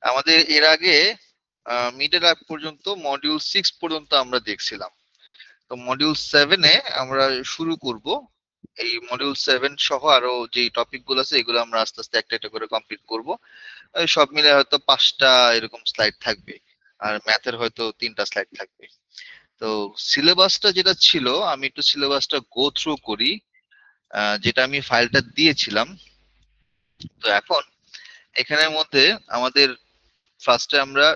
আমাদের এর আগে মিডল আপ পর্যন্ত মডিউল 6 পর্যন্ত আমরা দেখছিলাম। তো মডিউল 7-এ আমরা শুরু করব। এই মডিউল 7 সহ আরো যে টপিক গুলো আছে এগুলো আমরা আস্তে আস্তে একটা একটা করে কমপ্লিট করব। সব মিলে হয়তো 5টা এরকম স্লাইড থাকবে, আর ম্যাথের হয়তো 3টা স্লাইড থাকবে। তো সিলেবাসটা যেটা ছিল, আমি একটু সিলেবাসটা গো থ্রু করি, যেটা আমি ফাইলটা দিয়েছিলাম। তো এখন এখানের মধ্যে আমাদের ফার্স্টে আমরা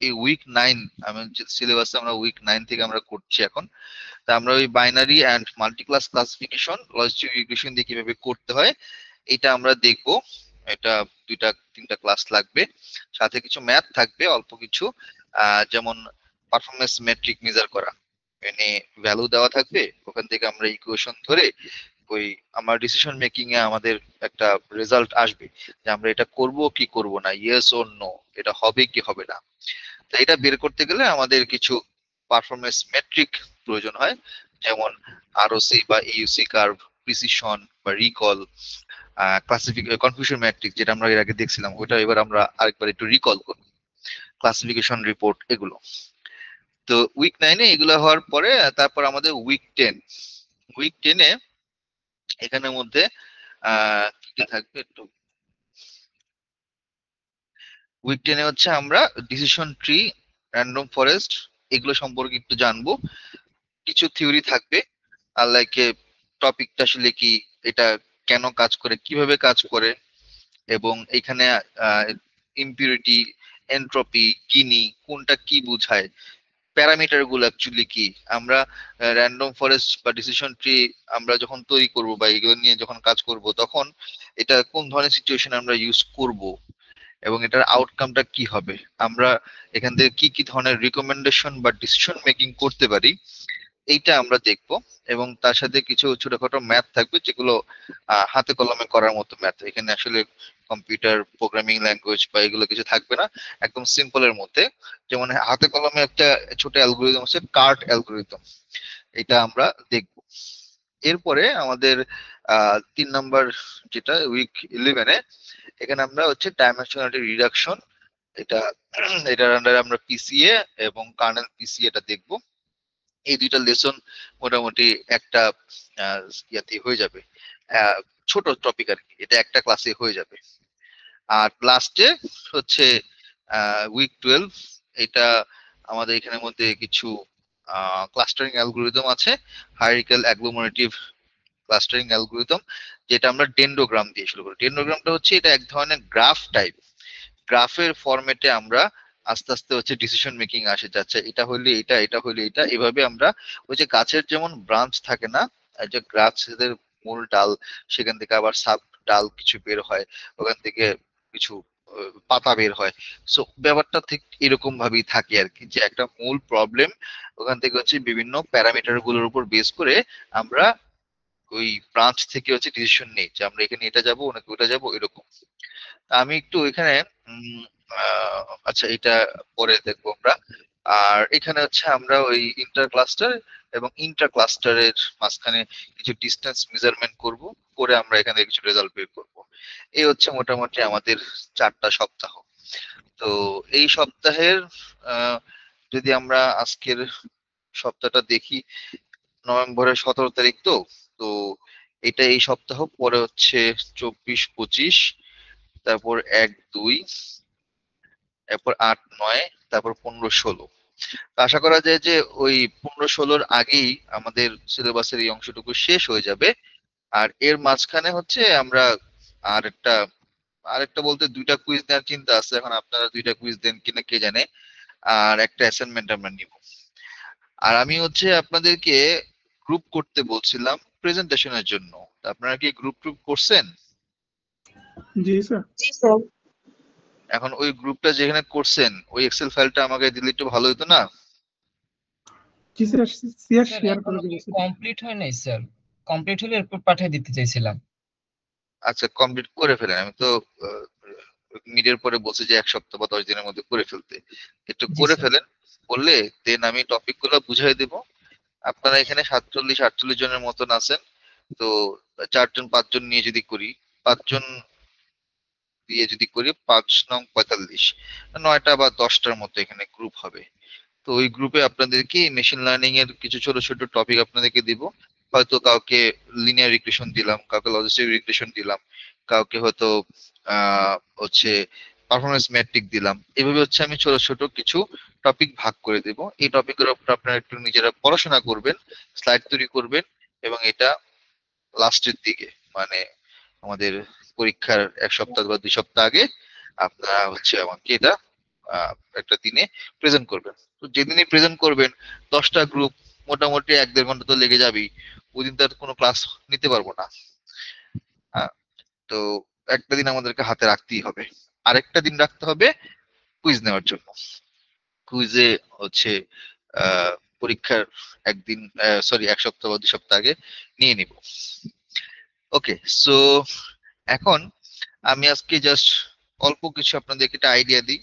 এই উইক 9, আমি যে সিলেবাস আমরা উইক 9 থেকে আমরা করছি এখন। তা আমরা ওই binary and multiclass classification, logistic regression দিয়ে কিভাবে করতে হয় এটা আমরা দেখব। এটা 2-3টা ক্লাস লাগবে, সাথে কিছু ম্যাথ থাকবে অল্প কিছু, যেমন পারফরমেন্স মেট্রিক মেজার করা, মানে ভ্যালু দেওয়া থাকবে, ওখান থেকে আমরা ইকুয়েশন ধরে ওই আমার ডিসিশন মেকিং এ আমাদের একটা রেজাল্ট আসবে যে আমরা এটা করব কি করব না, ইয়েস ওর নো, এটা হবে কি হবে না। তো এটা বের করতে গেলে আমাদের কিছু পারফরমেন্স মেট্রিক প্রয়োজন হয়, যেমন আরওসি বা ইউসি কার্ভ, প্রিসিশন বা রিকল, কনফিউশন ম্যাট্রিক্স যেটা আমরা এর আগে দেখছিলাম, ওটা এবার আমরা আরেকবার একটু রিকল করব, ক্লাসিফিকেশন রিপোর্ট এগুলো। তো উইক 9-এ এগুলো হওয়ার পরে তারপর আমাদের উইক 10 এখানের মধ্যে কি কি থাকবে একটু। উইক 10-এ হচ্ছে আমরা ডিসিশন ট্রি, র্যান্ডম ফরেস্ট এগুলো সম্পর্কে একটু জানবো। কিছু থিওরি থাকবে, আর লাইক টপিকটা আসলে কি, এটা কেন কাজ করে, কিভাবে কাজ করে, এবং এখানে ইম্পিউরিটি, এনট্রপি, কিনি কোনটা কি বোঝায়, প্যারামিটার গুলো অ্যাকচুয়ালি কি। আমরা র্যান্ডম ফরেস্ট বা ডিসিশন ট্রি আমরা যখন তৈরি করব বা এগুলো নিয়ে যখন কাজ করব, তখন এটা কোন ধরনের সিচুয়েশন আমরা ইউজ করব এবং এটার আউটকামটা কি হবে, আমরা এখান থেকে কি কি ধরনের রিকমেন্ডেশন বা ডিসিশন মেকিং করতে পারি, এইটা আমরা দেখব। এবং তার সাথে কিছু ছোটখাটো ম্যাথ থাকবে, যেগুলো হাতে কলমে করার মতো ম্যাথ। এখানে আসলে কম্পিউটার প্রোগ্রামিং ল্যাঙ্গুয়েজ বা এগুলো কিছু থাকবে না, একদম সিম্পলের মধ্যে। যেমন হাতে কলমে একটা ছোট অ্যালগোরিদম আছে, কার্ট অ্যালগোরিদম, এটা আমরা দেখব। এরপরে আমাদের 3 নাম্বার, যেটা উইক 11-এ, এখানে আমরা হচ্ছে ডাইমেনশনালিটি রিডাকশন, এটা এটার আন্ডারে আমরা পিসিএ এবং কার্নেল পিসিএ এটা দেখব। এই দুইটা লেসন মোটামুটি একটা ইয়াতে হয়ে যাবে, আহ, ছোট টপিক আর কি, এটা একটা ক্লাসে হয়ে যাবে। আর লাস্টে হচ্ছে উইক 12, এটা আমাদের এখানের মধ্যে কিছু ক্লাস্টারিং অ্যালগোরিদম আছে, হায়ারার্কিক্যাল অ্যাগ্লোমারেটিভ ক্লাস্টারিং অ্যালগোরিদম, যেটা আমরা ডেন্ডোগ্রাম দিয়ে শুরু করি। ডেন্ডোগ্রামটা হচ্ছে এটা এক ধরনের গ্রাফ টাইপ, গ্রাফের ফরম্যাটে আমরা আস্তে আস্তে হচ্ছে ডিসিশন মেকিং আসে যাচ্ছে, এটা হইলে এটা, এটা হইলে এটা, এভাবে আমরা ওই যে গাছের যেমন ব্রাঞ্চ থাকে না, এই যে গাছের মূল ডাল, সেখান থেকে আবার সাব ডাল কিছু বের হয়, ওখান থেকে কিছু পাতা বের হয়। সো ব্যাপারটা ঠিক এরকম ভাবেই থাকে আর কি, যে একটা মূল প্রবলেম, ওখান থেকে হচ্ছে বিভিন্ন প্যারামিটার গুলোর উপর বেস করে আমরা ওই ব্রাঞ্চ থেকে হচ্ছে ডিসিশন নেই যে আমরা এখানে এটা যাবো নাকি ওটা যাবো, এরকম। আমি একটু এখানে উম, আচ্ছা এটা পরে দেখবো আমরা। আর এখানে হচ্ছে আমরা ওই ইন্টার ক্লাস্টার এবং ইন্টার ক্লাস্টারের মাঝখানে কিছু ডিস্টেন্স মেজারমেন্ট করব, করে আমরা এখানে কিছু রেজাল্ট বের করব। এই হচ্ছে মোটামুটি আমাদের 4টা সপ্তাহ। তো এই সপ্তাহের আহ, যদি আমরা আজকের সপ্তাহটা দেখি, নভেম্বরের 17 তারিখ, তো তো এটা এই সপ্তাহ, পরে হচ্ছে 24-25, তারপর 1-2, এরপর 8-9, তারপর 15-16। আশা করা যায় যে ওই 15-16-র আগেই আমাদের সিলেবাসের এই অংশটুকু শেষ হয়ে যাবে। আর এর মাঝখানে হচ্ছে আমরা আরেকটা আরেকটা বলতে 2টা কুইজ নেওয়ার চিন্তা আছে, এখন আপনারা 2টা কুইজ দেন কিনা কে জানে। আর একটা অ্যাসাইনমেন্ট আমরা নিব। আর আমি হচ্ছে আপনাদেরকে গ্রুপ করতে বলছিলাম প্রেজেন্টেশনের জন্য। তা আপনারা কি গ্রুপ ট্রুপ করছেন? জি স্যার। জি স্যার। এখন ওই গ্রুপটা যেখানে করছেন ওই এক্সেল ফাইলটা আমাকে দিলে একটু ভালো হতো না? জি স্যার, শেয়ার স্যার শেয়ার করে এখনো দেবো কি স্যার। কমপ্লিট হয় নাই স্যার? কমপ্লিট হলে এরপর পাঠিয়ে দিতে চাইছিলাম। আচ্ছা, কমপ্লিট করে ফেলেন। আমি তো মিডের পরে বলছি যে 1 সপ্তাহ বা 10 দিনের মধ্যে করে ফেলতে। একটু জি করে স্যার। ফেলেন, করলে দেন আমি টপিক গুলো বুঝাই দেবো। আপনারা এখানে 47-48 জনের মতন আছেন, তো 4-5 জন নিয়ে যদি করি, 5 জন দিয়ে যদি করি 5 নং 45, 9টা বা 10টার মতো এখানে গ্রুপ হবে। তো ওই গ্রুপে আপনাদেরকে মেশিন লার্নিং এর কিছু ছোট ছোট টপিক আপনাদেরকে দিব। হয়তো কাউকে লিনিয়ার রিগ্রেশন দিলাম, কাউকে লজিস্টিক রিগ্রেশন দিলাম, কাউকে হয়তো হচ্ছে পারফরমেন্স ম্যাট্রিক দিলাম। এভাবে হচ্ছে আমি ছোট ছোট কিছু টপিক ভাগ করে দেব। এই টপিকের উপর আপনারা একটু নিজেরা পড়াশোনা করবেন, স্লাইড তৈরি করবেন, এবং এটা লাস্টের দিকে মানে আমাদের পরীক্ষার 1 সপ্তাহ বা 2 সপ্তাহ আগে আপনারা হচ্ছে আমাকে এটা একটা দিনে প্রেজেন্ট করবেন। তো যেদিনই প্রেজেন্ট করবেন 10টা গ্রুপ, মোটামুটি 1-1.5 ঘন্টা তো লেগে যাবেই। ওই দিন তার কোনো ক্লাস নিতে পারবো না। হ্যাঁ, তো একটা দিন আমাদেরকে হাতে রাখতেই হবে। আরেকটা দিন রাখতে হবে কুইজ নেওয়ার জন্য। কুইজে হচ্ছে আহ পরীক্ষার একদিন, সরি 1 সপ্তাহ বা 2 সপ্তাহ আগে নিয়ে নিব। ওকে, সো এখন আমি আজকে জাস্ট অল্প কিছু আপনাদেরকে একটা আইডিয়া দিই,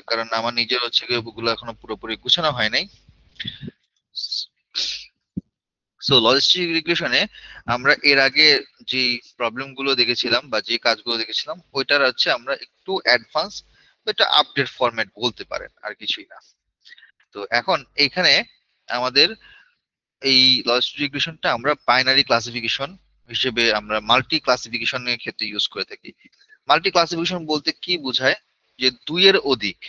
কারণ আমার নিজের হচ্ছে ওগুলো এখনো পুরোপুরি গুছানো হয় নাই। সো লজিস্টিক রিগ্রেশনে আমরা এর আগে যে প্রবলেম গুলো দেখেছিলাম বা যে কাজগুলো দেখেছিলাম, ওইটার হচ্ছে আমরা একটু অ্যাডভান্স, এটা আপডেট ফরম্যাট বলতে পারেন, আর কিছুই না। তো এখন এইখানে আমাদের এই লজিস্টিক রিগ্রেশনটা আমরা বাইনারি ক্লাসিফিকেশন হিসেবে আমরা মাল্টি ক্লাসিফিকেশনের ক্ষেত্রে ইউজ করে থাকি। মাল্টি ক্লাসিফিকেশন বলতে কি বোঝায়, যে 2-এর অধিক।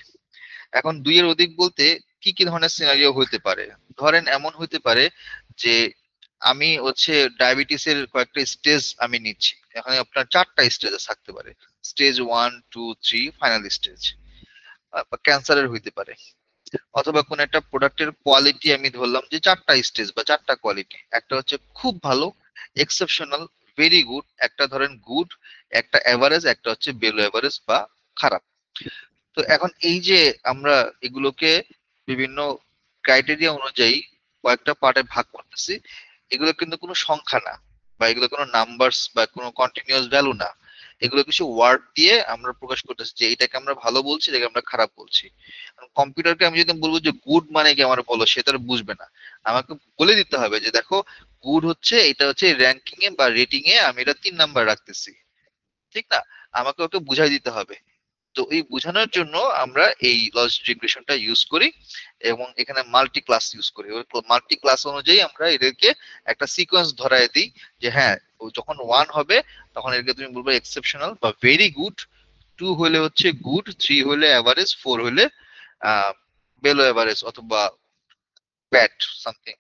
এখন 2-এর অধিক বলতে কি কি ধরনের সিনারিও হইতে পারে? ধরেন এমন হইতে পারে যে আমি হচ্ছে ডায়াবেটিসের কয়েকটা স্টেজ আমি নিচ্ছি, এখানে আপনার 4টা স্টেজ থাকতে পারে, স্টেজ 1, 2, 3, ফাইনাল স্টেজ। বা ক্যান্সারের হইতে পারে, অথবা কোন একটা প্রোডাক্টের কোয়ালিটি আমি ধরলাম যে 4টা স্টেজ বা 4টা কোয়ালিটি। একটা হচ্ছে খুব ভালো, এক্সেপশনাল, ভেরি গুড, একটা ধরেন গুড, একটা এভারেজ, একটা হচ্ছে বেলো এভারেজ বা খারাপ। তো এখন এই যে আমরা এগুলোকে বিভিন্ন ক্রাইটেরিয়া অনুযায়ী কয়েকটা পার্টে ভাগ করতেছি, এগুলো কিন্তু কোনো সংখ্যা না, বা এগুলো কোনো নাম্বারস বা কোনো কন্টিনিউয়াস ভ্যালু না। এগুলো কিছু ওয়ার্ড দিয়ে আমরা প্রকাশ করতেছি যে এটাকে আমরা ভালো বলছি, এটাকে আমরা খারাপ বলছি। কম্পিউটারকে আমি যদি বলবো যে গুড মানে কি আমার বলো, সে তার বুঝবে না। আমাকে বলে দিতে হবে যে দেখো, গুড হচ্ছে এটা হচ্ছে র্যাঙ্কিং এ বা রেটিং এ আমি এটা 3 নাম্বার রাখতেছি, ঠিক না? আমাকে ওকে বুঝাই দিতে হবে। তো এই বোঝানোর জন্য আমরা এই লজিক রিগ্রেশনটা ইউজ করি, এবং এখানে মাল্টি ক্লাস ইউজ করি। মাল্টি ক্লাস অনুযায়ী আমরা এদেরকে একটা সিকোয়েন্স ধরায় দিই, যে হ্যাঁ, ও যখন 1 হবে তখন এদেরকে তুমি বলবে এক্সেপশনাল বা ভেরি গুড, 2 হলে হচ্ছে গুড, 3 হলে অ্যাভারেজ, 4 হলে বেলো অ্যাভারেজ অথবা ব্যাড সামথিং।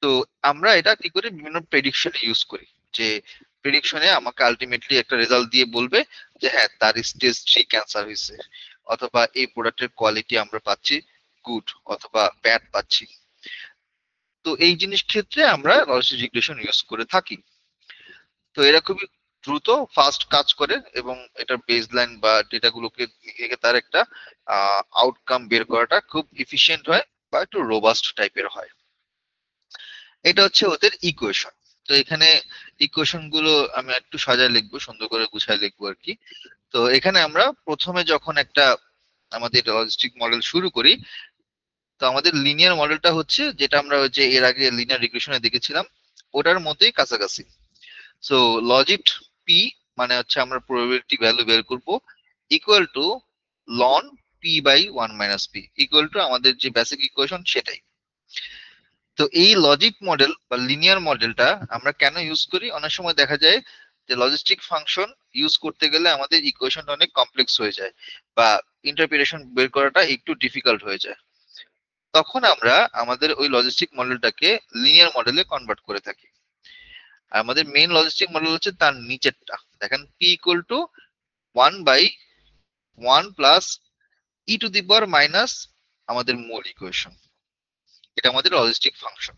তো আমরা এটা কি করি, বিভিন্ন প্রেডিকশনে ইউজ করি, যে প্রেডিকশনে আমাকে আলটিমেটলি একটা রেজাল্ট দিয়ে বলবে যে হ্যাঁ, তার স্টেজ 3 ক্যান্সার হয়েছে, অথবা এই প্রোডাক্টের কোয়ালিটি আমরা পাচ্ছি গুড অথবা ব্যাড পাচ্ছি। তো এই জিনিস ক্ষেত্রে আমরা লজিক রিগ্রেশন ইউজ করে থাকি। তো এরা খুবই দ্রুত ফাস্ট কাজ করে, এবং এটার বেসলাইন বা ডেটাগুলোকে থেকে তার একটা আউটকাম বের করাটা খুব এফিশিয়েন্ট হয় বা একটু রোবাস্ট টাইপের হয়। এটা হচ্ছে ওদের ইকুয়েশন। তো এখানে ইকুয়েশন গুলো আমি একটু সাজায় লিখবো, সুন্দর করে গুছায় লিখবো আর কি। তো এখানে আমরা প্রথমে যখন একটা আমাদের লজিস্টিক মডেল শুরু করি, তো আমাদের লিনিয়ার মডেলটা হচ্ছে যেটা আমরা ওই যে এর আগে লিনিয়ার রিগ্রেশনে দেখেছিলাম, ওটার মতোই কাছাকাছি। সো লজিট পি মানে হচ্ছে আমরা প্রবাবিলিটি ভ্যালু বের করব, equal to ln P by 1 - পি, ইকুয়াল টু আমাদের যে বেসিক ইকুয়েশন সেটাই। তো এই লজিক মডেল বা লিনিয়ার মডেলটা আমরা কেন ইউজ করি? অনেক সময় দেখা যায় যে লজিস্টিক ফাংশন ইউজ করতে গেলে আমাদের ইকুয়েশনটা অনেক কমপ্লেক্স হয়ে যায়, বা ইন্টারপ্রিটেশন বের করাটা একটু ডিফিকাল্ট হয়ে যায়। তখন আমরা আমাদের ওই লজিস্টিক মডেলটাকে লিনিয়ার মডেলে কনভার্ট করে থাকি। আর আমাদের মেইন লজিস্টিক মডেল হচ্ছে তার নিচেরটা, দেখেন P equal two 1/1 plus E to the power minus আমাদের মূল ইকুয়েশন। এটা আমাদের লজিস্টিক ফাংশন।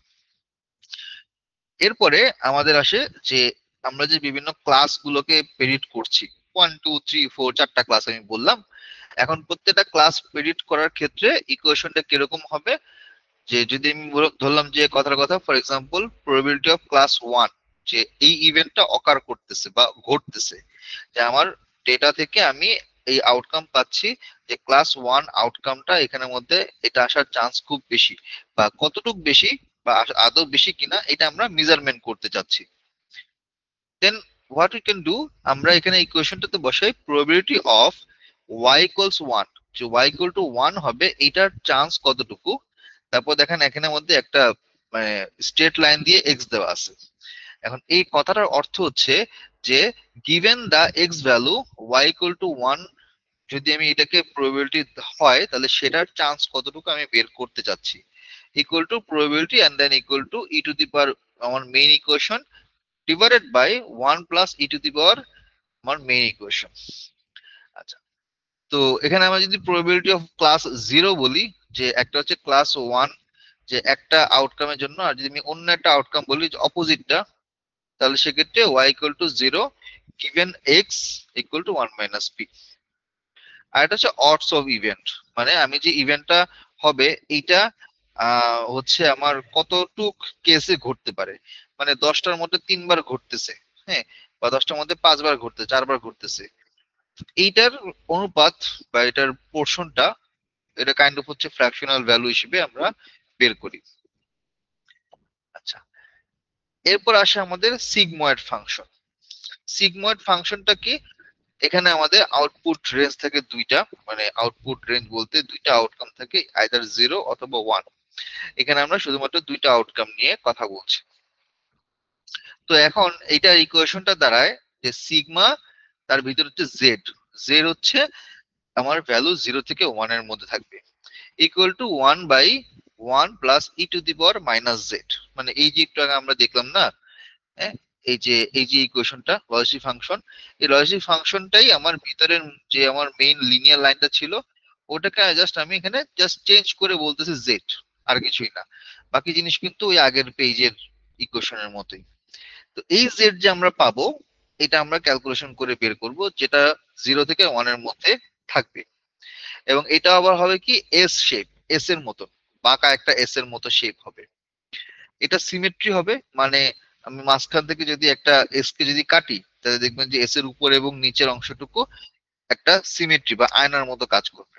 এরপরে আমাদের আসে যে আমরা যে বিভিন্ন ক্লাস গুলোকে প্রেডিক্ট করছি, 1, 2, 3, 4, 4টা ক্লাস আমি বললাম। এখন প্রত্যেকটা ক্লাস প্রেডিক্ট করার ক্ষেত্রে ইকুয়েশনটা কিরকম হবে, যে যদি আমি ধরলাম যে কথার কথা, for example probability of class 1, যে এই ইভেন্টটা অকার করতেছে বা ঘটতেছে, যে আমার ডেটা থেকে আমি এই আউটকাম পাচ্ছি যে ক্লাস 1 আউটকামটা এখানের মধ্যে এটা আসার চান্স খুব বেশি, বা কতটুক বেশি বা আদৌ বেশি কিনা এটা আমরা মেজারমেন্ট করতে চাচ্ছি। দেন হোয়াট উই ক্যান ডু, আমরা এখানে ইকুয়েশনটাতে বসাই প্রবাবিলিটি অফ y ইকুয়ালস 1, যে y ইকুয়াল টু 1 হবে এটার চান্স কতটুকু। তারপর দেখেন এখানের মধ্যে একটা মানে স্ট্রেট লাইন দিয়ে x দেওয়া আছে। এখন এই কথাটার অর্থ হচ্ছে যে given the x value y equal to 1, যদি আমি এটাকে প্রবাবিলিটি হয় তাহলে সেটার চান্স কতটুকু আমি বের করতে চাচ্ছি, equal to probability and then equal to e to the power আমার main equation divided by 1 plus E to the power আমার মেইন ইকুয়েশন। আচ্ছা, তো এখানে আমরা যদি প্রবাবিলিটি অফ ক্লাস 0 বলি, যে একটা হচ্ছে ক্লাস 1 যে একটা আউটকামের জন্য, আর যদি আমি অন্য একটা আউটকাম বলি অপোজিটটা, তাহলে সেক্ষেত্রে y equal two 0 given x equal to 1 minus p। আর এটা হচ্ছে অডস অফ ইভেন্ট, মানে আমি যে ইভেন্টটা হবে এইটা হচ্ছে আমার কতটুক কেসে ঘটতে পারে, মানে 10টার মধ্যে 3বার ঘটতেছে, হ্যাঁ, বা 10টার মধ্যে 5বার ঘটতেছে, 4বার ঘটতেছে, এইটার অনুপাত বা এটার পোর্শনটা, এটা কাইন্ড অফ হচ্ছে ফ্র্যাকশনাল ভ্যালু হিসেবে আমরা বের করি। আচ্ছা, এরপর আসে আমাদের সিগময়েড ফাংশন। সিগময়েড ফাংশনটা কি, এখানে আমাদের আউটপুট রেঞ্জ থাকে দুইটা, মানে আউটপুট রেঞ্জ বলতে দুইটা আউটকাম থাকে, আইদার 0 অথবা 1। এখানে আমরা শুধুমাত্র দুইটা আউটকাম নিয়ে কথা বলছি। তো এখন এইটার ইকুয়েশনটা দাঁড়ায় যে সিগমা, তার ভিতর হচ্ছে জেড, জেড হচ্ছে আমার ভ্যালু 0 থেকে 1 এর মধ্যে থাকবে, equal to 1 by 1 plus E to the power minus Z. মানে এই যে একটু আগে আমরা দেখলাম না, হ্যাঁ, এই যে ইকুয়েশনটা লজিক ফাংশন, এই লজিক ফাংশনটাই আমার ভিতরের যে আমার মেইন লিনিয়ার লাইনটা ছিল ওটাকে জাস্ট আমি এখানে জাস্ট চেঞ্জ করে বলতেছি জেড, আর কিছুই না। বাকি জিনিস কিন্তু ওই আগের পেজের ইকুয়েশনের মতোই। তো এই জেড যে আমরা পাবো এটা আমরা ক্যালকুলেশন করে বের করব, যেটা 0 থেকে 1 এর মধ্যে থাকবে, এবং এটা আবার হবে কি এস শেপ, এস এর মতো, বাঁকা একটা এস এর মতো শেপ হবে। এটা সিমেট্রি হবে, মানে আমি মাঝখান থেকে যদি একটা এস কে যদি কাটি তাহলে দেখবেন যে এস এর উপর এবং নিচের অংশটুকু একটা সিমেট্রি বা আয়নার মতো কাজ করবে।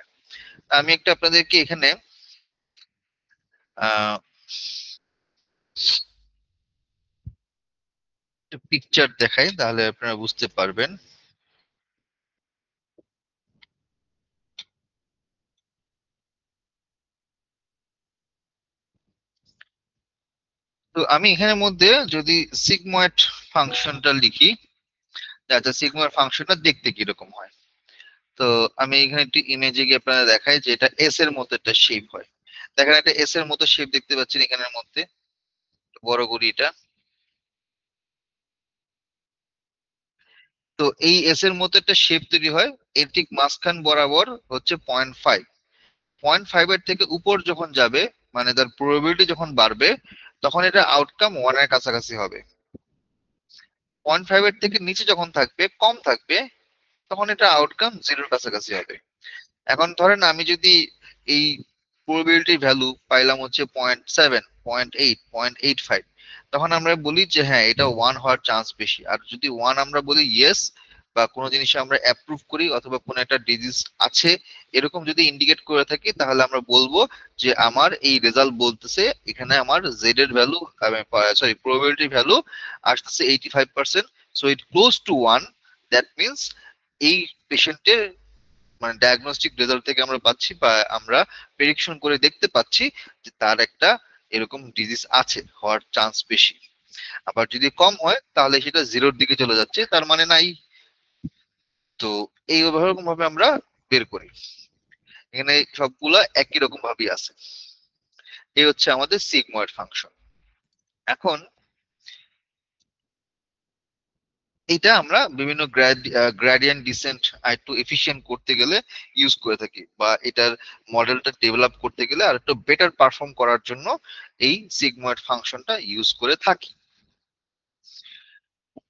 আমি একটা আপনাদেরকে এখানে আহ পিকচার দেখাই, তাহলে আপনারা বুঝতে পারবেন। তো আমি এখানের মধ্যে যদি সিগময়েড ফাংশনটা লিখি, আচ্ছা সিগময়েড ফাংশনটা দেখতে কিরকম হয়, তো আমি এখানে একটি ইমেজে গিয়ে আপনারা দেখাই যে এটা এস এর মতো একটা শেপ হয়। দেখেন একটা এস এর মতো শেপ দেখতে পাচ্ছেন এখানের মধ্যে, বড় করি এটা। তো এই এস এর মতো একটা শেপ তৈরি হয়, এর ঠিক মাঝখান বরাবর হচ্ছে 0.5, 0.5 এর থেকে উপর যখন যাবে, মানে তার প্রবাবিলিটি যখন বাড়বে তখন এটা আউটকাম 1 এর কাছাকাছি হবে। 0.5 এর থেকে নিচে যখন থাকবে, কম থাকবে, তখন এটা আউটকাম 0 এর কাছাকাছি হবে। এখন ধরেন আমি যদি এই প্রবাবিলিটি ভ্যালু পাইলাম হচ্ছে 0.7, 0.8, 0.85, তখন আমরা বলি যে হ্যাঁ এটা 1 হওয়ার চান্স বেশি। আর যদি 1 আমরা বলি ইয়েস, বা কোনো জিনিসে আমরা অ্যাপ্রুভ করি অথবা কোনো একটা ডিজিজ আছে এরকম যদি ইন্ডিকেট করে থাকি, তাহলে আমরা বলবো যে আমার এই রেজাল্ট বলতেছে এখানে আমার জেড এর ভ্যালু, সরি প্রবাবিলিটি ভ্যালু আসতেছে 85%, so it close two 1। That means এই পেশেন্টের মানে ডায়াগনস্টিক রেজাল্ট থেকে আমরা পাচ্ছি বা আমরা প্রেডিকশন করে দেখতে পাচ্ছি যে তার একটা এরকম ডিজিজ আছে, হওয়ার চান্স বেশি। আবার যদি কম হয় তাহলে সেটা 0-র দিকে চলে যাচ্ছে, তার মানে নাই। তো এই রকম ভাবে আমরা বের করি, এখানে সবগুলা একই রকম ভাবেই আছে। এই হচ্ছে আমাদের সিগময়েড ফাংশন। এখন এটা আমরা বিভিন্ন গ্রেডিয়েন্ট ডিসেন্ট একটু এফিশিয়েন্ট করতে গেলে ইউজ করে থাকি, বা এটার মডেলটা ডেভেলপ করতে গেলে আর একটু বেটার পারফর্ম করার জন্য এই সিগময়েড ফাংশনটা ইউজ করে থাকি।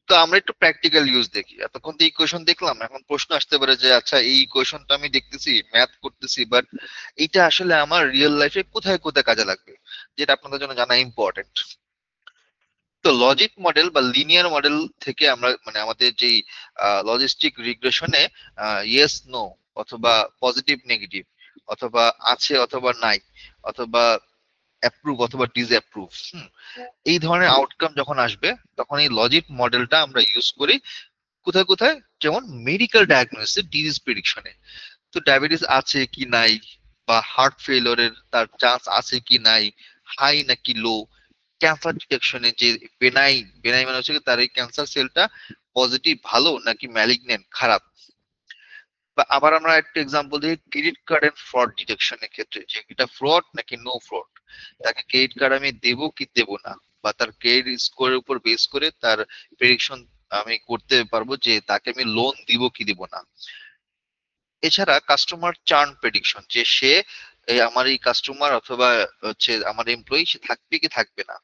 তো আমরা একটু প্র্যাকটিক্যাল ইউজ দেখি। এতক্ষণ তো ইকুয়েশন দেখলাম, এখন প্রশ্ন আসতে পারে যে আচ্ছা এই ইকুয়েশনটা আমি দেখতেছি, ম্যাথ করতেছি, বাট এটা আসলে আমার রিয়েল লাইফে কোথায় কোথায় কাজে লাগবে, যেটা আপনাদের জন্য জানা ইম্পর্টেন্ট। তো লজিক মডেল বা লিনিয়ার মডেল থেকে আমরা মানে আমাদের যেই লজিস্টিক রিগ্রেশনে ইয়েস নো অথবা পজিটিভ নেগেটিভ অথবা আছে অথবা নাই অথবা অ্যাপ্রুভ অথবা ডিসঅ্যাপ্রুভ। এই ধরনের আউটকাম যখন আসবে তখন এই লজিক মডেলটা আমরা ইউজ করি কোথায় কোথায়, যেমন মেডিকেল ডায়াগনোসিস, ডিজিজ প্রেডিকশনে। তো ডায়াবেটিস আছে কি নাই, বা হার্ট ফেলিওরের তার চান্স আছে কি নাই, হাই নাকি লো, ক্যান্সার ডিটেকশনে যে বেনাই, বেনাই মানে হচ্ছে কি তার এই ক্যান্সার সেলটা পজিটিভ ভালো নাকি ম্যালিগন্যান্ট খারাপ। বা আবার আমরা একটা এক্সাম্পল দিই ক্রেডিট কার্ডের ফ্রড ডিটেকশনের ক্ষেত্রে, যে এটা ফ্রড নাকি নো ফ্রড, তাকে ক্রেডিট কার্ড আমি দেবো কি দেবো না, বা তার ক্রেডিট স্কোরের উপর বেস করে তার প্রেডিকশন আমি করতে পারবো যে তাকে আমি লোন দিব কি দিব না। এছাড়া কাস্টমার চার্ন প্রেডিকশন, যে সে আমার এই কাস্টমার অথবা হচ্ছে আমার এমপ্লয়ি, সে থাকবে কি থাকবে না,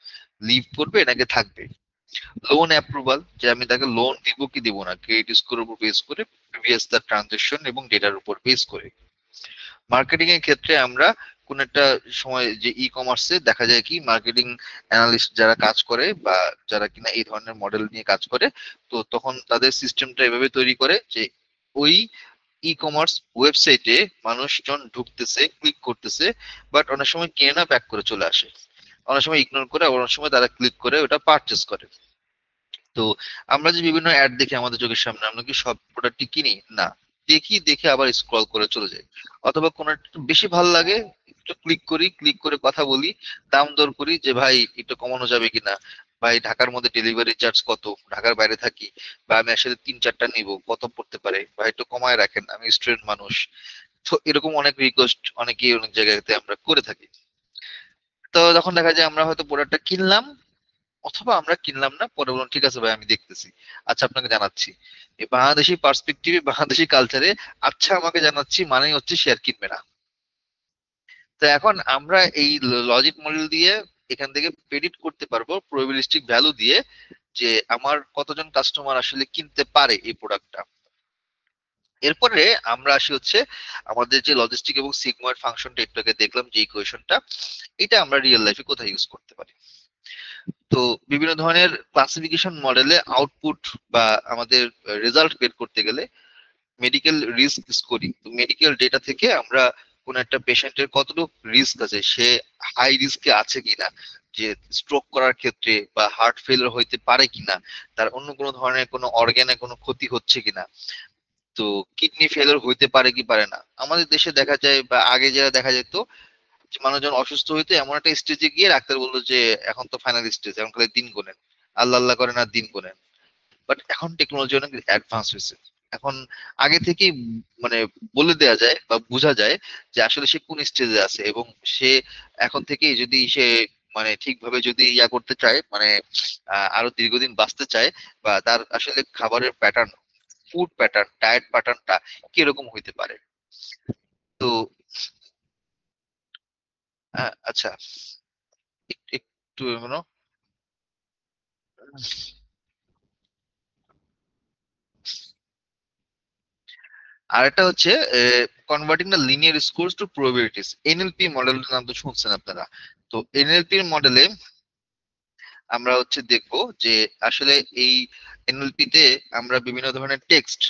লিভ করবে নাকি থাকবে। লোন অ্যাপ্রুভাল, যে আমি তাকে লোন দিব কি দিব না, ক্রেডিট স্কোরের উপর বেস করে, প্রিভিয়াস তার ট্রানজাকশন এবং ডেটার উপর বেস করে। মার্কেটিং এর ক্ষেত্রে আমরা কোন একটা সময় যে ই কমার্সে দেখা যায় কি মার্কেটিং অ্যানালিস্ট যারা কাজ করে বা যারা কিনা এই ধরনের মডেল নিয়ে কাজ করে, তো তখন তাদের সিস্টেমটা এভাবে তৈরি করে যে ওই ই কমার্স ওয়েবসাইটে মানুষজন ঢুকতেছে, ক্লিক করতেছে, বাট অনেক সময় কিনে না ব্যাক করে চলে আসে, অনেক সময় ইগনোর করে, অনেক সময় তারা ক্লিক করে ওটা পারচেস করে। তো আমরা যে বিভিন্ন অ্যাড দেখি আমাদের চোখের সামনে, আমরা কি সব প্রোডাক্টই কিনি না, দেখি, দেখে আবার স্ক্রল করে চলে যাই। অথবা কোনো একটা বেশি ভালো লাগে, একটু ক্লিক করি, ক্লিক করে কথা বলি, দাম দর করি যে ভাই একটু কমানো যাবে কিনা, ভাই ঢাকার মধ্যে ডেলিভারি চার্জ কত, ঢাকার বাইরে থাকি, বা আমি আসলে 3-4টা নিব, কত পড়তে পারে, ভাই একটু কমায় রাখেন, আমি স্টুডেন্ট মানুষ। তো এরকম অনেক রিকোয়েস্ট অনেকেই অনেক জায়গাতে আমরা করে থাকি। তো যখন দেখা যায় আমরা হয়তো প্রোডাক্টটা কিনলাম, অথবা আমরা কিনলাম না, পরে বললাম ঠিক আছে ভাই আমি দেখতেছি, আচ্ছা আপনাকে জানাচ্ছি। এই বাংলাদেশি পার্সপেক্টিভে, বাংলাদেশি কালচারে আচ্ছা আমাকে জানাচ্ছি মানেই হচ্ছে শেয়ার কিনবে না। তো এখন আমরা এই লজিক মডেল দিয়ে এখান থেকে প্রেডিক্ট করতে পারবো প্রবাবিলিস্টিক ভ্যালু দিয়ে, যে আমার কতজন কাস্টমার আসলে কিনতে পারে এই প্রোডাক্টটা। এরপরে আমরা আসি হচ্ছে আমাদের যে লজিস্টিক এবং সিগময়েড ফাংশনটা একটু আগে দেখলাম, যে ইকুয়েশনটা, এটা আমরা রিয়েল লাইফে কোথায় ইউজ করতে পারি। তো বিভিন্ন ধরনের ক্লাসিফিকেশন মডেলে আউটপুট বা আমাদের রেজাল্ট বের করতে গেলে মেডিকেল রিস্ক স্কোরিং, তো মেডিকেল ডেটা থেকে আমরা কোন একটা পেশেন্টের কতটুকু রিস্ক আছে, সে হাই রিস্কে আছে কিনা, যে স্ট্রোক করার ক্ষেত্রে বা হার্ট ফেলিওর হইতে পারে কিনা, তার অন্য কোনো ধরনের কোনো অর্গানে কোনো ক্ষতি হচ্ছে কিনা, তো কিডনি ফেলিওর হইতে পারে কি পারে না। আমাদের দেশে দেখা যায় বা আগে যারা দেখা যেত, যে মানুষজন অসুস্থ হইতো এমন একটা স্টেজে গিয়ে ডাক্তার বললো যে এখন তো ফাইনাল স্টেজ, এখন খালি দিন গোনেন, আল্লাহ আল্লাহ করেন আর দিন গোনেন। বাট এখন টেকনোলজি অনেক অ্যাডভান্স হয়েছে, এখন আগে থেকেই মানে বলে দেওয়া যায় বা বোঝা যায় যে আসলে সে কোন স্টেজে আছে, এবং সে এখন থেকেই যদি সে মানে ঠিকভাবে যদি ইয়া করতে চায়, মানে আরো দীর্ঘদিন বাঁচতে চায়, বা তার আসলে খাবারের প্যাটার্ন, ফুড প্যাটার্ন, ডায়েট প্যাটার্নটা কিরকম হইতে পারে। তো আচ্ছা, একটু আরেকটা হচ্ছে converting the linear scores to probabilities, NLP মডেলটার নাম তো শুনছেন আপনারা। তো এনএলপি মডেলে আমরা হচ্ছে দেখবো যে আসলে এই এনএলপি তে আমরা বিভিন্ন ধরনের টেক্সট,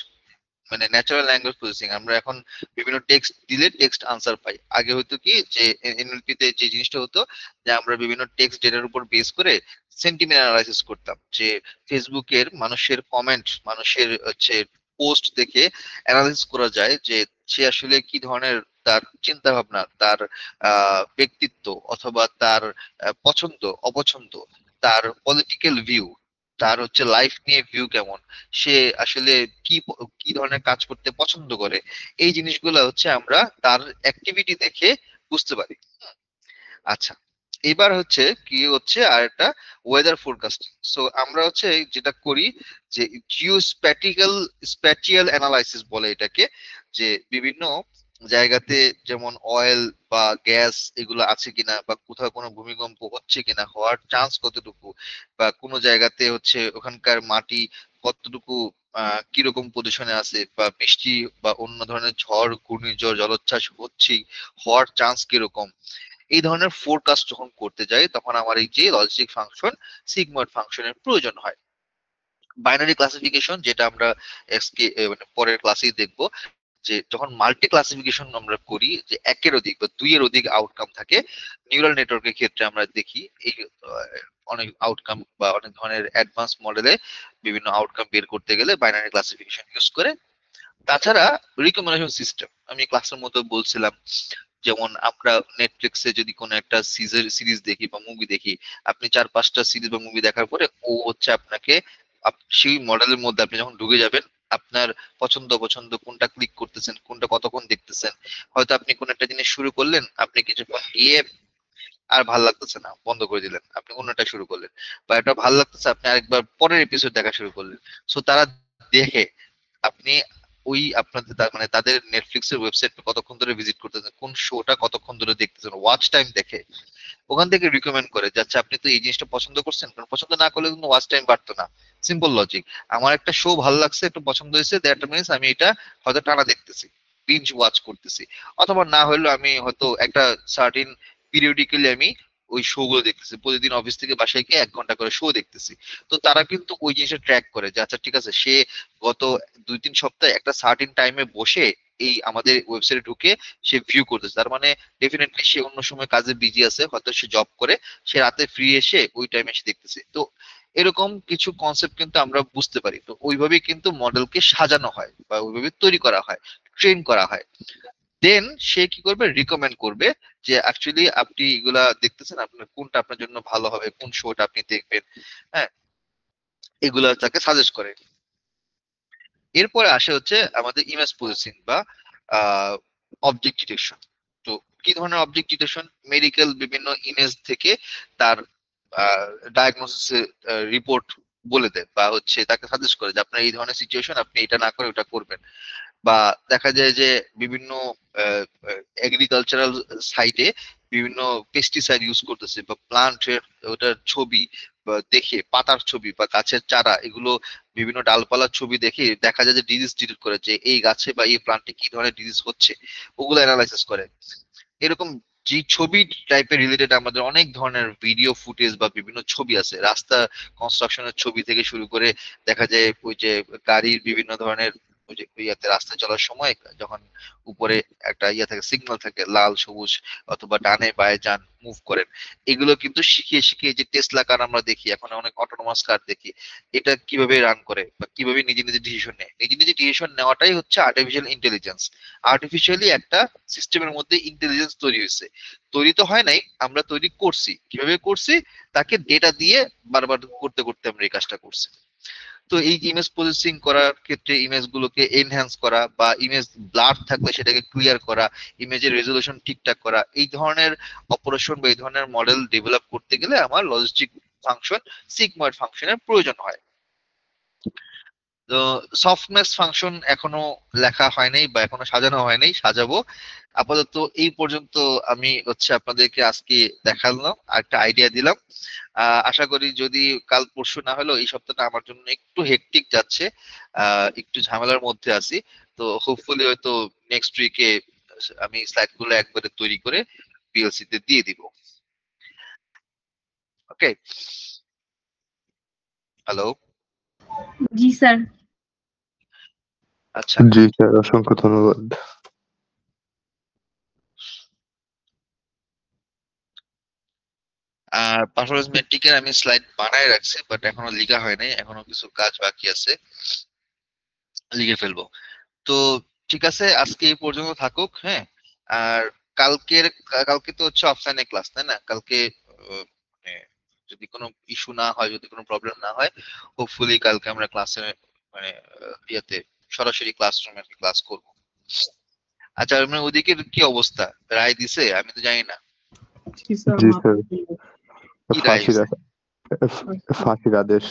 মানে ন্যাচারাল ল্যাঙ্গুয়েজ প্রসেসিং, আমরা এখন বিভিন্ন টেক্সট দিলে টেক্সট আনসার পাই। আগে হতো কি যে এনএলপি তে যে জিনিসটা হতো, যে আমরা বিভিন্ন টেক্সট ডেটার উপর বেস করে সেন্টিমেন্ট অ্যানালাইসিস করতাম, যে ফেসবুকের মানুষের কমেন্ট, মানুষের হচ্ছে পোস্ট দেখে অ্যানালাইসিস করা যায় যে সে আসলে কি ধরনের, তার চিন্তা ভাবনা, তার ব্যক্তিত্ব, অথবা তার পছন্দ অপছন্দ, তার পলিটিক্যাল ভিউ, তার হচ্ছে লাইফ নিয়ে ভিউ কেমন, সে আসলে কি কি ধরনের কাজ করতে পছন্দ করে, এই জিনিসগুলো হচ্ছে আমরা তার অ্যাক্টিভিটি দেখে বুঝতে পারি। আচ্ছা, এবার হচ্ছে কি হচ্ছে আর একটা ওয়েদার ফোরকাস্টিং। সো আমরা হচ্ছে যেটা করি, যে জিওস্প্যাটিক্যাল স্প্যাটিয়াল অ্যানালাইসিস বলে এটাকে, যে বিভিন্ন জায়গাতে যেমন অয়েল বা গ্যাস এগুলো আছে কিনা, বা কোথাও কোনো ভূমিকম্প হচ্ছে কিনা, হওয়ার চান্স কতটুকু, বা কোনো জায়গাতে হচ্ছে ওখানকার মাটি কতটুকু কিরকম পজিশনে আছে, বা বৃষ্টি বা অন্য ধরনের ঝড়, ঘূর্ণিঝড়, জলোচ্ছ্বাস হচ্ছে, হওয়ার চান্স কিরকম। এই ধরনের ফোরকাস্ট যখন করতে যাই, তখন আমার এই যে লজিস্টিক ফাংশন, সিগময়েড ফাংশনের প্রয়োজন হয়। বাইনারি ক্লাসিফিকেশন, যেটা আমরা মানে পরের ক্লাসেই দেখবো, যে যখন মাল্টি ক্লাসিফিকেশন আমরা করি, যে একের অধিক বা দুইয়ের অধিক আউটকাম থাকে, নিউরাল নেটওয়ার্কের ক্ষেত্রে আমরা দেখি এই অনেক আউটকাম বা অনেক ধরনের অ্যাডভান্স মডেলে বিভিন্ন আউটকাম বের করতে গেলে বাইনারি ক্লাসিফিকেশন ইউজ করে। তাছাড়া রিকমেন্ডেশন সিস্টেম আমি ক্লাসের মধ্যে বলছিলাম, যেমন আমরা নেটফ্লিক্সে যদি কোনো একটা সিরিজ দেখি বা মুভি দেখি, আপনি 4-5টা সিরিজ বা মুভি দেখার পরে ও হচ্ছে আপনাকে সেই মডেলের মধ্যে আপনি যখন ঢুকে যাবেন, আপনার পছন্দ অপছন্দ কোনটা ক্লিক করতেছেন, কোনটা কতক্ষণ দেখতেছেন, হয়তো আপনি কোন একটা জিনিস শুরু করলেন, আপনি কিছুক্ষণ গিয়ে আর ভাল লাগতেছে না, বন্ধ করে দিলেন, আপনি অন্যটা শুরু করলেন, বা এটা ভাল লাগতেছে, আপনি আরেকবার পরের এপিসোড দেখা শুরু করলেন। সো তারা দেখে আপনি ওই আপনাদের মানে তাদের নেটফ্লিক্স এর ওয়েবসাইট কতক্ষণ ধরে ভিজিট করতেছেন, কোন শোটা কতক্ষণ ধরে দেখতেছেন, ওয়াচ টাইম দেখে ওখান থেকে রিকমেন্ড করে যাচ্ছে আপনি তো এই জিনিসটা পছন্দ করছেন, কারণ পছন্দ না করলে কিন্তু ওয়াচ টাইম বাড়তো না। সিম্পল লজিক, আমার একটা শো ভালো লাগছে, একটু পছন্দ হয়েছে, দ্যাট মিনস আমি এটা হয়তো টানা দেখতেছি, বিঞ্জ ওয়াচ করতেছি, অথবা না হলেও আমি হয়তো একটা সার্টিন পিরিয়ডিক্যালি আমি ওই শো গুলো দেখতেছি, প্রতিদিন অফিস থেকে বাসায় গিয়ে 1 ঘন্টা করে শো দেখতেছি। তো তারা কিন্তু ওই জিনিসটা ট্র্যাক করে যে আচ্ছা ঠিক আছে, সে গত 2-3 সপ্তাহে একটা সার্টিন টাইমে বসে এই আমাদের ওয়েবসাইটে ঢুকে সে ভিউ করতেছে, তার মানে ডেফিনেটলি সে অন্য সময় কাজে বিজি আছে, হয়তো সে জব করে, সে রাতে ফ্রি এসে ওই টাইমে এসে দেখতেছে। তো এরকম কিছু কনসেপ্ট কিন্তু আমরা বুঝতে পারি, তো ওইভাবেই কিন্তু মডেলকে সাজানো হয় বা ওইভাবে তৈরি করা হয়, ট্রেন করা হয়। দেন সে কি করবে, রিকমেন্ড করবে যে অ্যাকচুয়ালি আপনি এগুলা দেখতেছেন, আপনার কোনটা আপনার জন্য ভালো হবে, কোন শোটা আপনি দেখবেন, হ্যাঁ, এগুলা তাকে সাজেস্ট করে। এরপরে আসে হচ্ছে আমাদের ইমেজ প্রসেসিং বা অবজেক্ট ডিটেকশন। তো কি ধরনের অবজেক্ট ডিটেকশন? মেডিকেল বিভিন্ন ইমেজ থেকে তার ডায়াগনোসিস রিপোর্ট বলে দেয়, বা হচ্ছে তাকে সাজেস্ট করে যে আপনার এই ধরনের সিচুয়েশন, আপনি এটা না করে ওটা করবেন। বা দেখা যায় যে বিভিন্ন এগ্রিকালচারাল সাইটে বিভিন্ন পেস্টিসাইড ইউজ করতেছে, বা প্লান্টের ওটার ছবি বা দেখে, পাতার ছবি বা গাছের চারা, এগুলো বিভিন্ন ডালপালার ছবি দেখে দেখা যায় যে ডিজিজ ডিটেক্ট করে যে এই গাছে বা এই প্লান্টে কি ধরনের ডিজিজ হচ্ছে, ওগুলো অ্যানালাইসিস করে। এরকম যে ছবি টাইপের রিলেটেড আমাদের অনেক ধরনের ভিডিও ফুটেজ বা বিভিন্ন ছবি আছে, রাস্তা কনস্ট্রাকশনের ছবি থেকে শুরু করে দেখা যায় ওই যে গাড়ির বিভিন্ন ধরনের ওই যে ইয়াতে রাস্তায় চলার সময় যখন উপরে একটা ইয়া থাকে, সিগন্যাল থাকে লাল সবুজ, অথবা ডানে বায়ে যান মুভ করেন, এগুলো কিন্তু শিখিয়ে শিখিয়ে যে টেসলা কার আমরা দেখি, এখন অনেক অটোনোমাস কার দেখি, এটা কিভাবে রান করে বা কিভাবে নিজে নিজে ডিসিশন নেয়, নিজে নিজে ডিসিশন নেওয়াটাই হচ্ছে আর্টিফিশিয়াল ইন্টেলিজেন্স। আর্টিফিশিয়ালি একটা সিস্টেমের মধ্যে ইন্টেলিজেন্স তৈরি হয়েছে, তৈরি তো হয় নাই, আমরা তৈরি করছি। কিভাবে করছি? তাকে ডেটা দিয়ে বারবার করতে করতে আমরা এই কাজটা করছি। তো এই ইমেজ প্রসেসিং করার ক্ষেত্রে ইমেজ গুলোকে এনহ্যান্স করা বা ইমেজ ব্লার থাকলে সেটাকে ক্লিয়ার করা, ইমেজের রেজলিউশন ঠিকঠাক করা, এই ধরনের অপারেশন বা এই ধরনের মডেল ডেভেলপ করতে গেলে আমার লজিস্টিক ফাংশন, সিগময়েড ফাংশনের প্রয়োজন হয়। তো সফটম্যাক্স ফাংশন এখনো লেখা হয় নাই বা এখনো সাজানো হয় নাই, সাজাবো। আপাতত এই পর্যন্ত আমি হচ্ছে আপনাদেরকে আজকে দেখালাম, আর একটা আইডিয়া দিলাম। আশা করি যদি কাল পরশু না হলেও এই সপ্তাহটা আমার জন্য একটু হেক্টিক যাচ্ছে, একটু ঝামেলার মধ্যে আছি। তো হোপফুলি হয়তো নেক্সট উইকে আমি স্লাইড গুলো একবারে তৈরি করে পিএলসি তে দিয়ে দিব। ওকে, হ্যালো, জি স্যার। আচ্ছা। জি স্যার, অসংখ্য ধন্যবাদ। আর পারফরমেন্স মেট্রিকের আমি স্লাইড বানায় রাখছি, বাট এখনো লেখা হয় নাই, এখনো কিছু কাজ বাকি আছে, লিখে ফেলবো। তো ঠিক আছে, আজকে এই পর্যন্ত থাকুক, হ্যাঁ। আর কালকে তো হচ্ছে অফলাইনে ক্লাস, তাই না? কালকে মানে যদি কোনো ইস্যু না হয়, যদি কোনো প্রবলেম না হয়, হোপফুলি কালকে আমরা ক্লাসে মানে ইয়েতে সরাসরি ক্লাসরুমে ক্লাস করব। আচ্ছা, মানে ওদিকের কি অবস্থা? রায় দিছে? আমি তো জানি না জি স্যার, জি স্যার, কি রায় ফাঁসির হইছে। ফাঁসির আদেশ।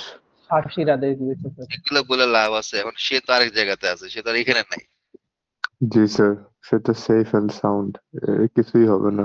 ফাঁসির আদেশ দিয়েছে স্যার। এগুলো বলে লাভ আছে? এখন সে তো আরেক জায়গাতে আছে, সে তো আর এখানে নাই। জি স্যার, সে তো সেফ এন্ড সাউন্ড, কিছুই হবে না।